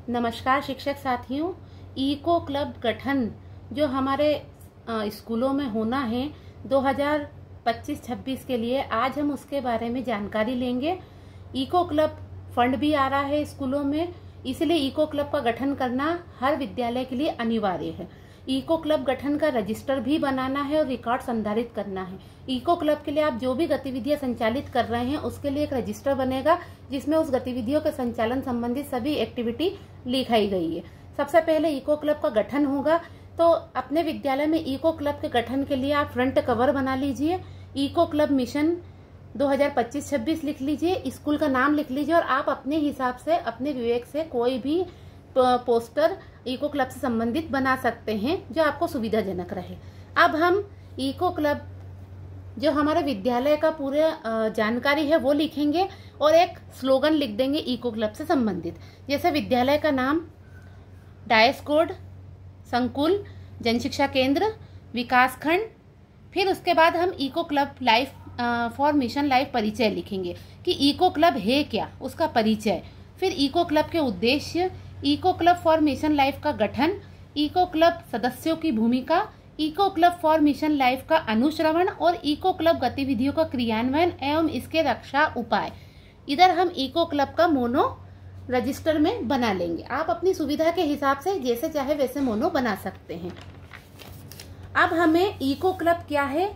नमस्कार शिक्षक साथियों। इको क्लब गठन जो हमारे स्कूलों में होना है 2025-26 के लिए, आज हम उसके बारे में जानकारी लेंगे। इको क्लब फंड भी आ रहा है स्कूलों में, इसलिए इको क्लब का गठन करना हर विद्यालय के लिए अनिवार्य है। इको क्लब गठन का रजिस्टर भी बनाना है और रिकॉर्ड संधारित करना है। इको क्लब के लिए आप जो भी गतिविधियां संचालित कर रहे हैं उसके लिए एक रजिस्टर बनेगा जिसमें उस गतिविधियों के संचालन संबंधित सभी एक्टिविटी लिखाई गई है। सबसे पहले इको क्लब का गठन होगा, तो अपने विद्यालय में इको क्लब के गठन के लिए आप फ्रंट कवर बना लीजिए। इको क्लब मिशन 2025-26 लिख लीजिए, स्कूल का नाम लिख लीजिए और आप अपने हिसाब से, अपने विवेक से कोई भी पोस्टर इको क्लब से संबंधित बना सकते हैं जो आपको सुविधाजनक रहे। अब हम इको क्लब जो हमारे विद्यालय का पूरे जानकारी है वो लिखेंगे और एक स्लोगन लिख देंगे इको क्लब से संबंधित, जैसे विद्यालय का नाम, डायस कोड, संकुल, जनशिक्षा केंद्र, विकास खंड। फिर उसके बाद हम eco club life for mission life परिचय लिखेंगे कि इको क्लब है क्या, उसका परिचय। फिर इको क्लब के उद्देश्य, eco club for mission life का गठन, इको क्लब सदस्यों की भूमिका, eco club for mission life का अनुश्रवण और इको क्लब गतिविधियों का क्रियान्वयन एवं इसके रक्षा उपाय। इधर हम इको क्लब का मोनो रजिस्टर में बना लेंगे। आप अपनी सुविधा के हिसाब से जैसे चाहे वैसे मोनो बना सकते हैं। अब हमें इको क्लब क्या है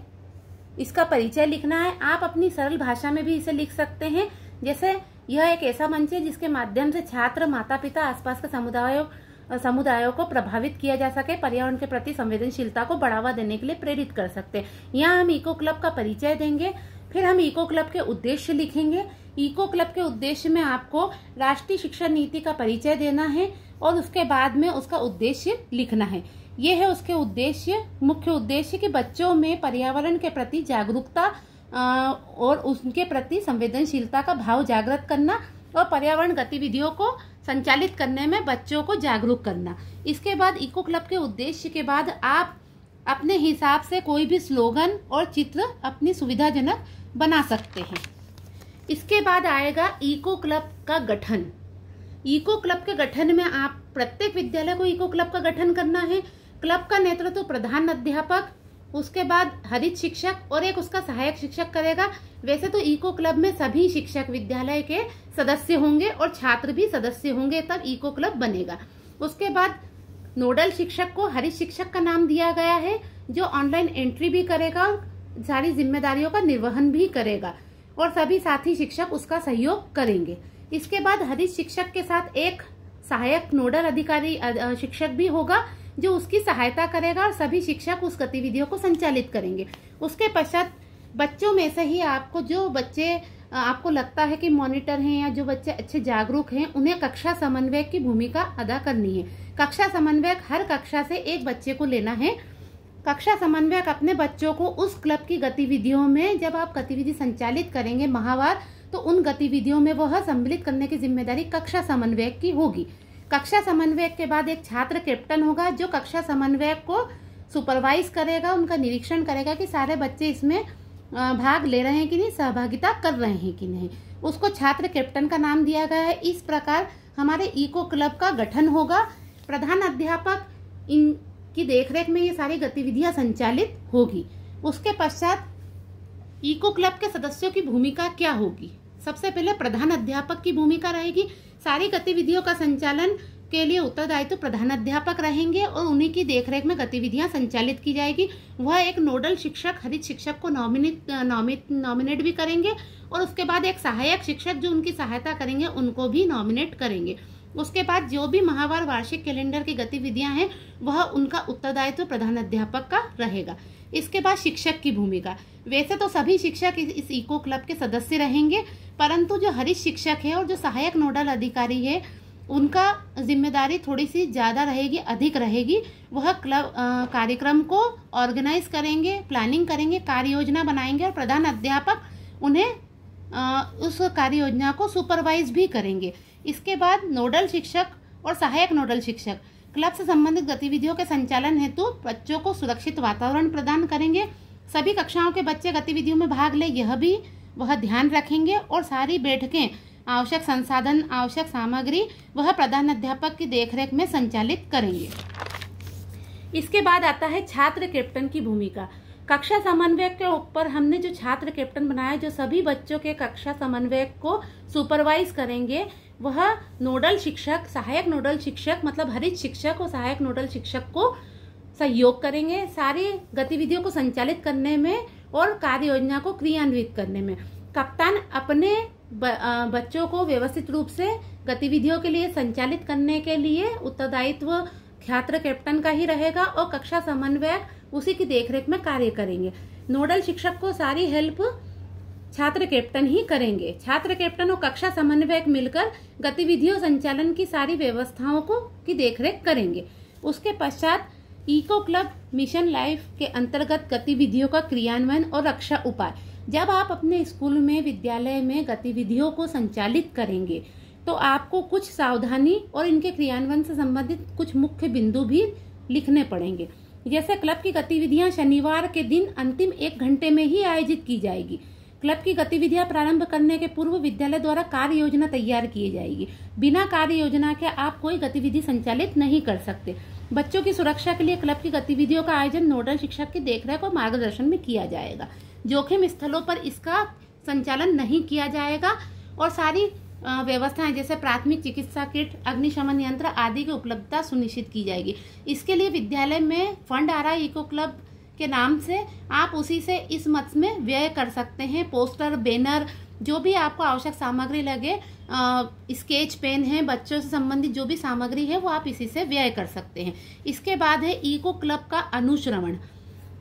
इसका परिचय लिखना है। आप अपनी सरल भाषा में भी इसे लिख सकते हैं, जैसे यह एक ऐसा मंच है जिसके माध्यम से छात्र, माता पिता, आसपास के समुदायों को प्रभावित किया जा सके, पर्यावरण के प्रति संवेदनशीलता को बढ़ावा देने के लिए प्रेरित कर सकते हैं। यहाँ हम इको क्लब का परिचय देंगे। फिर हम इको क्लब के उद्देश्य लिखेंगे। इको क्लब के उद्देश्य में आपको राष्ट्रीय शिक्षा नीति का परिचय देना है और उसके बाद में उसका उद्देश्य लिखना है। ये है उसके उद्देश्य, मुख्य उद्देश्य कि बच्चों में पर्यावरण के प्रति जागरूकता और उनके प्रति संवेदनशीलता का भाव जागृत करना और पर्यावरण गतिविधियों को संचालित करने में बच्चों को जागरूक करना। इसके बाद इको क्लब के उद्देश्य के बाद आप अपने हिसाब से कोई भी स्लोगन और चित्र अपनी सुविधाजनक बना सकते हैं। इसके बाद आएगा इको क्लब का गठन। इको क्लब के गठन में आप प्रत्येक विद्यालय को इको क्लब का गठन करना है। क्लब का नेतृत्व प्रधान अध्यापक, उसके बाद हरित शिक्षक और एक उसका सहायक शिक्षक करेगा। वैसे तो इको क्लब में सभी शिक्षक विद्यालय के सदस्य होंगे और छात्र भी सदस्य होंगे, तब इको क्लब बनेगा। उसके बाद नोडल शिक्षक को हरित शिक्षक का नाम दिया गया है, जो ऑनलाइन एंट्री भी करेगा और सारी जिम्मेदारियों का निर्वहन भी करेगा और सभी साथी शिक्षक उसका सहयोग करेंगे। इसके बाद हरित शिक्षक के साथ एक सहायक नोडल अधिकारी शिक्षक भी होगा जो उसकी सहायता करेगा और सभी शिक्षक उस गतिविधियों को संचालित करेंगे। उसके पश्चात बच्चों में से ही आपको जो बच्चे आपको लगता है कि मॉनिटर हैं या जो बच्चे अच्छे जागरूक हैं, उन्हें कक्षा समन्वयक की भूमिका अदा करनी है। कक्षा समन्वयक हर कक्षा से एक बच्चे को लेना है। कक्षा समन्वयक अपने बच्चों को उस क्लब की गतिविधियों में, जब आप गतिविधि संचालित करेंगे माहवार, तो उन गतिविधियों में वह सम्मिलित करने की जिम्मेदारी कक्षा समन्वयक की होगी। कक्षा समन्वयक के बाद एक छात्र कैप्टन होगा जो कक्षा समन्वयक को सुपरवाइज करेगा, उनका निरीक्षण करेगा कि सारे बच्चे इसमें भाग ले रहे हैं कि नहीं, सहभागिता कर रहे हैं कि नहीं। उसको छात्र कैप्टन का नाम दिया गया है। इस प्रकार हमारे इको क्लब का गठन होगा। प्रधान अध्यापक इनकी देखरेख में ये सारी गतिविधियां संचालित होगी। उसके पश्चात इको क्लब के सदस्यों की भूमिका क्या होगी? सबसे पहले प्रधान अध्यापक की भूमिका रहेगी। सारी गतिविधियों का संचालन के लिए उत्तरदायित्व प्रधान अध्यापक रहेंगे और उन्हीं की देखरेख में गतिविधियां संचालित की जाएगी। वह एक नोडल शिक्षक, हरित शिक्षक को नॉमिनेट भी करेंगे और उसके बाद एक सहायक शिक्षक जो उनकी सहायता करेंगे उनको भी नॉमिनेट करेंगे। उसके बाद जो भी माहवार वार्षिक कैलेंडर की गतिविधियां हैं वह उनका उत्तरदायित्व प्रधान अध्यापक का रहेगा। इसके बाद शिक्षक की भूमिका, वैसे तो सभी शिक्षक इस इको क्लब के सदस्य रहेंगे, परंतु जो हरित शिक्षक है और जो सहायक नोडल अधिकारी है उनका जिम्मेदारी थोड़ी सी ज्यादा रहेगी, अधिक रहेगी। वह क्लब कार्यक्रम को ऑर्गेनाइज करेंगे, प्लानिंग करेंगे, कार्य योजना बनाएंगे और प्रधान अध्यापक उन्हें उस कार्य योजना को सुपरवाइज भी करेंगे। इसके बाद नोडल शिक्षक और सहायक नोडल शिक्षक क्लब से संबंधित गतिविधियों के संचालन हेतु बच्चों को सुरक्षित वातावरण प्रदान करेंगे। सभी कक्षाओं के बच्चे गतिविधियों में भाग ले, यह भी वह ध्यान रखेंगे और सारी बैठकें आवश्यक संसाधन, आवश्यक सामग्री वह प्रधानाध्यापक की देखरेख में संचालित करेंगे। इसके बाद आता है छात्र कैप्टन की भूमिका। कक्षा समन्वयक के ऊपर हमने जो छात्र कैप्टन बनाया, जो सभी बच्चों के कक्षा समन्वयक को सुपरवाइज करेंगे, वह नोडल शिक्षक, सहायक नोडल शिक्षक मतलब हरीश शिक्षक और सहायक नोडल शिक्षक को सहयोग करेंगे सारी गतिविधियों को संचालित करने में और कार्य योजना को क्रियान्वित करने में। कप्तान अपने बच्चों को व्यवस्थित रूप से गतिविधियों के लिए संचालित करने के लिए उत्तरदायित्व छात्र कैप्टन का ही रहेगा और कक्षा समन्वयक उसी की देखरेख में कार्य करेंगे। नोडल शिक्षक को सारी हेल्प छात्र कैप्टन ही करेंगे। छात्र कैप्टन और कक्षा समन्वयक मिलकर गतिविधियों संचालन की सारी व्यवस्थाओं को की देखरेख करेंगे। उसके पश्चात इको क्लब मिशन लाइफ के अंतर्गत गतिविधियों का क्रियान्वयन और रक्षा उपाय। जब आप अपने स्कूल में, विद्यालय में गतिविधियों को संचालित करेंगे तो आपको कुछ सावधानी और इनके क्रियान्वयन से संबंधित कुछ मुख्य बिंदु भी लिखने पड़ेंगे। जैसे क्लब की गतिविधियां शनिवार के दिन अंतिम 1 घंटे में ही आयोजित की जाएगी। क्लब की गतिविधियां प्रारंभ करने के पूर्व विद्यालय द्वारा कार्य योजना तैयार की जाएगी। बिना कार्य योजना के आप कोई गतिविधि संचालित नहीं कर सकते। बच्चों की सुरक्षा के लिए क्लब की गतिविधियों का आयोजन नोडल शिक्षक की देखरेख और मार्गदर्शन में किया जाएगा। जोखिम स्थलों पर इसका संचालन नहीं किया जाएगा और सारी व्यवस्थाएं जैसे प्राथमिक चिकित्सा किट, अग्निशमन यंत्र आदि की उपलब्धता सुनिश्चित की जाएगी। इसके लिए विद्यालय में फंड आ रहा है इको क्लब के नाम से, आप उसी से इस मद में व्यय कर सकते हैं। पोस्टर, बैनर, जो भी आपको आवश्यक सामग्री लगे, स्केच पेन है, बच्चों से संबंधित जो भी सामग्री है वो आप इसी से व्यय कर सकते हैं। इसके बाद है इको क्लब का अनुश्रवण।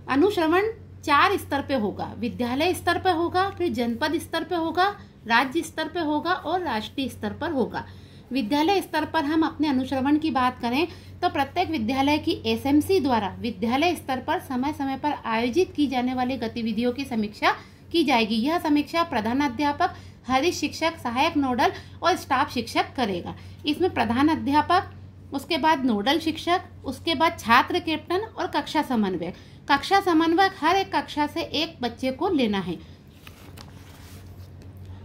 अनुश्रवण 4 स्तर पे होगा। विद्यालय स्तर पे होगा, फिर जनपद स्तर पे होगा, राज्य स्तर पे होगा और राष्ट्रीय स्तर पर होगा। विद्यालय स्तर पर हम अपने अनुश्रवण की बात करें तो प्रत्येक विद्यालय की एसएमसी द्वारा विद्यालय स्तर पर समय समय पर आयोजित की जाने वाली गतिविधियों की समीक्षा की जाएगी। यह समीक्षा प्रधानाध्यापक, हरीश शिक्षक, सहायक नोडल और स्टाफ शिक्षक करेगा। इसमें प्रधानाध्यापक, उसके बाद नोडल शिक्षक, उसके बाद छात्र कैप्टन और कक्षा समन्वयक। कक्षा समन्वयक हर एक कक्षा से एक बच्चे को लेना है।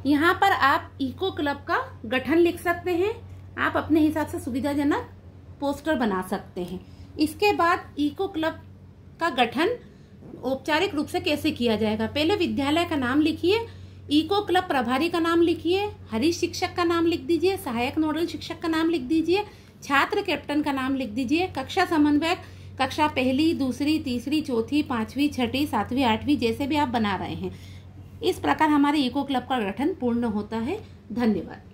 यहाँ पर आप इको क्लब का गठन लिख सकते हैं। आप अपने हिसाब से सुविधाजनक पोस्टर बना सकते हैं। इसके बाद इको क्लब का गठन औपचारिक रूप से कैसे किया जाएगा? पहले विद्यालय का नाम लिखिए, इको क्लब प्रभारी का नाम लिखिए, हरीश शिक्षक का नाम लिख दीजिए, सहायक नोडल शिक्षक का नाम लिख दीजिए, छात्र कैप्टन का नाम लिख दीजिए, कक्षा समन्वयक कक्षा 1, 2, 3, 4, 5वीं, 6वीं, 7वीं, 8वीं जैसे भी आप बना रहे हैं। इस प्रकार हमारे इको क्लब का गठन पूर्ण होता है। धन्यवाद।